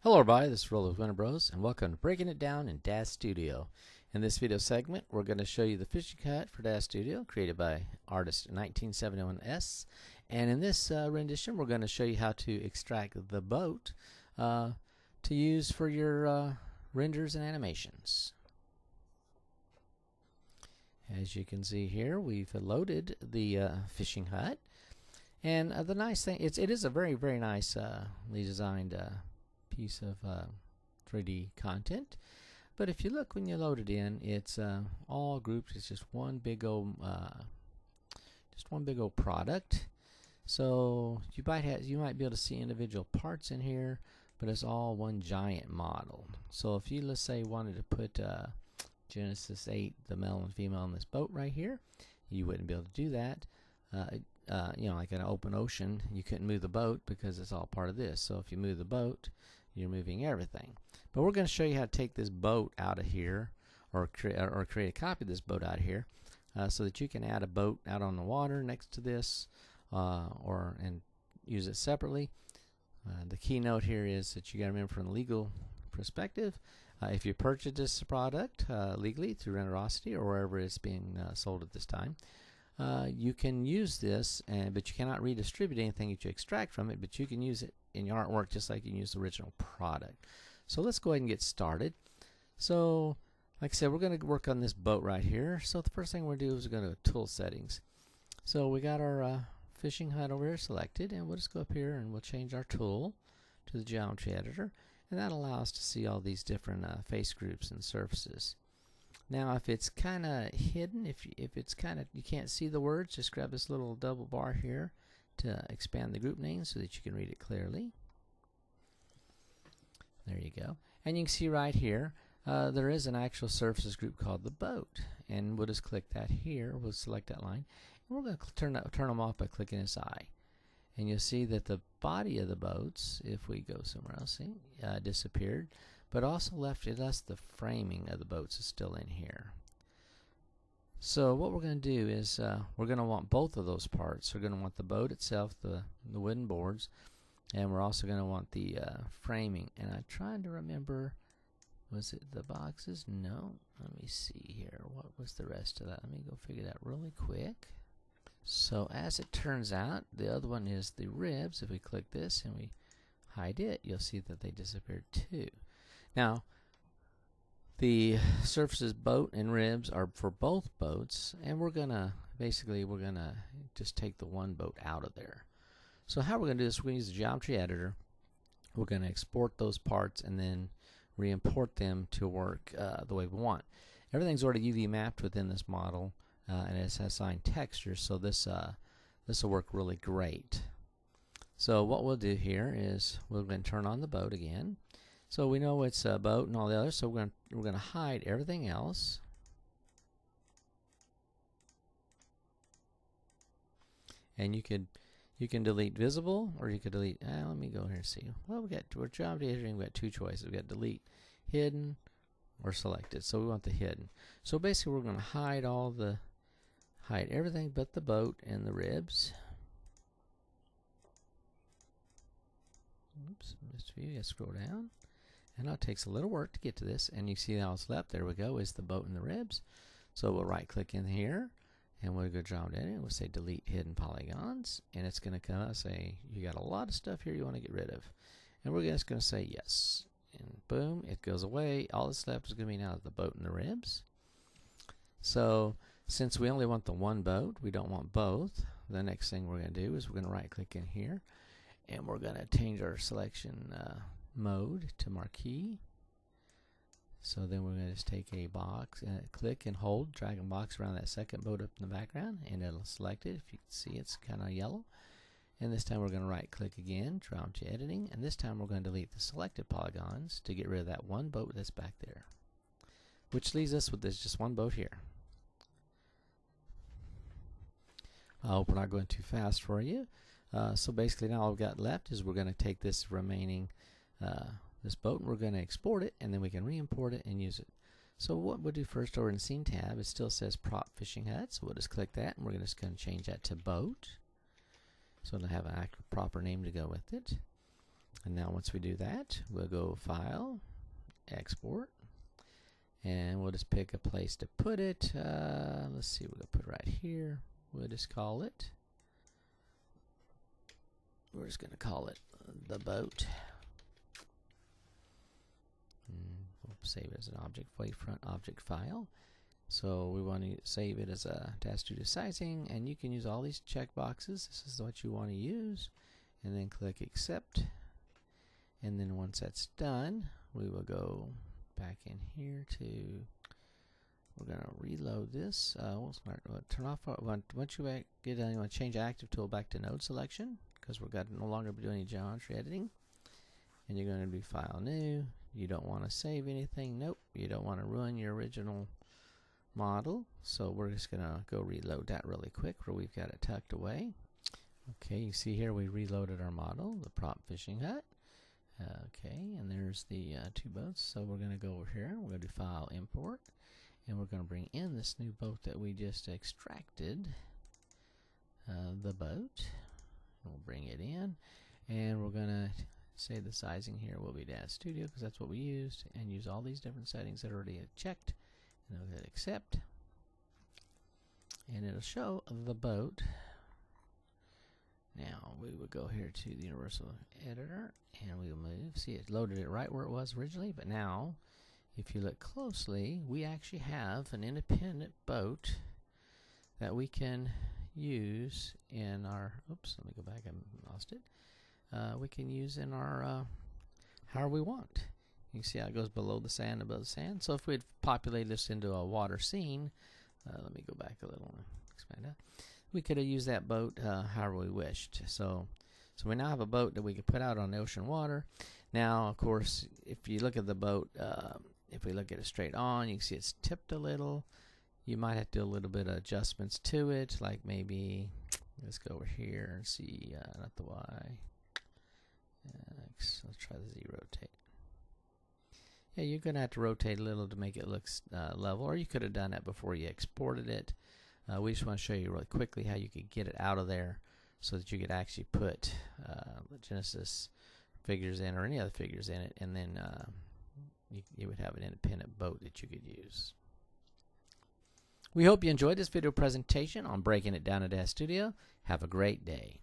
Hello everybody, this is Roll with Winter Bros, and welcome to Breaking It Down in Daz Studio. In this video segment, we're going to show you the fishing hut for Daz Studio, created by artist 1971S. And in this rendition, we're going to show you how to extract the boat to use for your renders and animations. As you can see here, we've loaded the fishing hut. And the nice thing, it is a very, very nicely designed piece of 3D content, but if you look when you load it in, it's all grouped. It's just one big old product. So you might be able to see individual parts in here, but it's all one giant model. So if you, let's say, wanted to put Genesis 8, the male and female, in this boat right here, you wouldn't be able to do that. You know, like in an open ocean, you couldn't move the boat because it's all part of this. So if you move the boat, you're moving everything. But we're going to show you how to take this boat out of here, or create a copy of this boat out of here, so that you can add a boat out on the water next to this, and use it separately. The keynote here is that you got to remember, from the legal perspective, if you purchase this product legally through Renderosity or wherever it's being sold at this time, you can use this, but you cannot redistribute anything that you extract from it, but you can use it in your artwork just like you can use the original product. So let's go ahead and get started. So like I said, we're going to work on this boat right here. So the first thing we're going to do is we're going to go to Tool Settings. So we got our fishing hut over here selected, and we'll just go up here and we'll change our tool to the Geometry Editor, and that allows us to see all these different face groups and surfaces. Now, if it's kind of hidden, if it's kind of, you can't see the words, just grab this little double bar here to expand the group name so that you can read it clearly. There you go. And you can see right here, there is an actual surfaces group called the boat. And we'll just click that here. We'll select that line. And we're going to turn them off by clicking this eye. And you'll see that the body of the boats, if we go somewhere else, see, disappeared. But also left the framing of the boats is still in here. So what we're going to do is we're going to want both of those parts. We're going to want the boat itself, the wooden boards, and we're also going to want the framing. And I'm trying to remember, was it the boxes? No. Let me see here. What was the rest of that? Let me go figure that really quick. So as it turns out, the other one is the ribs. If we click this and we hide it, you'll see that they disappeared too. Now, the surfaces boat and ribs are for both boats, and we're gonna just take the one boat out of there. So how we're gonna do this, we're gonna use the Geometry Editor. We're gonna export those parts and then re-import them to work the way we want. Everything's already UV mapped within this model, and it has assigned textures, so this will work really great. So what we'll do here is we're going to turn on the boat again. So we know it's a boat and all the others, so we're going to hide everything else. And you can delete visible, or you could delete. Let me go here and see. Well, we're Geometry Editing. We've got two choices. We've got delete hidden or selected. So we want the hidden. So basically, we're going to hide everything but the boat and the ribs. Oops, missed a few. You scroll down. And now it takes a little work to get to this, and you see how it's left. There we go, is the boat and the ribs. So we'll right click in here, and we'll go Geometry Editor, and we'll say delete hidden polygons, and it's going to come out and say you got a lot of stuff here you want to get rid of. And we're just going to say yes. And boom, it goes away. All that's left is going to be now the boat and the ribs. So since we only want the one boat, we don't want both, the next thing we're going to do is we're going to right click in here, and we're going to change our selection mode to Marquee. So then we're going to just take a box and click and hold, drag a box around that second boat up in the background, and it'll select it. If you can see, it's kind of yellow. And this time we're going to right click again, Geometry Editing, and this time we're going to delete the selected polygons to get rid of that one boat that's back there, which leaves us with this just one boat here. I hope we're not going too fast for you. So basically now all we've got left is we're going to take this remaining this boat, and we're going to export it, and then we can re-import it and use it. So what we'll do first, over in the Scene tab, it still says Prop Fishing Hut, so we'll just click that, and we're just going to change that to Boat, so it'll have an proper name to go with it. And now once we do that, we'll go File, Export, and we'll just pick a place to put it. Let's see, we're going to put it right here. We'll just call it, we're just going to call it the boat. We'll save it as an object, wavefront object file. So we want to save it as a Daz Studio sizing, and you can use all these checkboxes. This is what you want to use, and then click Accept. And then once that's done, we will go back in here to, we're going to reload this. We'll turn off, once you get done, you want to change Active Tool back to Node Selection, because we're going to no longer be doing any geometry editing. And you're going to do File New. You don't want to save anything. Nope. You don't want to ruin your original model. So we're just going to go reload that really quick where we've got it tucked away. Okay, you see here we reloaded our model, the prop fishing hut. Okay, and there's the two boats. So we're going to go over here. We're going to do File, Import, and we're going to bring in this new boat that we just extracted, the boat. We'll bring it in, and we're going to say the sizing here will be Daz Studio because that's what we used, and use all these different settings that are already checked. And we'll hit Accept, and it'll show the boat. Now we will go here to the Universal Editor, and we will move. See, it loaded it right where it was originally, but now if you look closely, we actually have an independent boat that we can use in our, oops, let me go back, I lost it. We can use in our, however we want. You can see how it goes below the sand, above the sand. So if we'd populate this into a water scene, let me go back a little and expand that. We could have used that boat however we wished. So we now have a boat that we could put out on the ocean water. Now, of course, if you look at the boat, if we look at it straight on, you can see it's tipped a little. You might have to do a little bit of adjustments to it, like maybe, let's go over here and see, not the Y, X, let's try the Z rotate. Yeah, you're going to have to rotate a little to make it look level, or you could have done that before you exported it. We just want to show you really quickly how you could get it out of there so that you could actually put the Genesis figures in or any other figures in it, and then you would have an independent boat that you could use. We hope you enjoyed this video presentation on breaking it down at Daz Studio. Have a great day.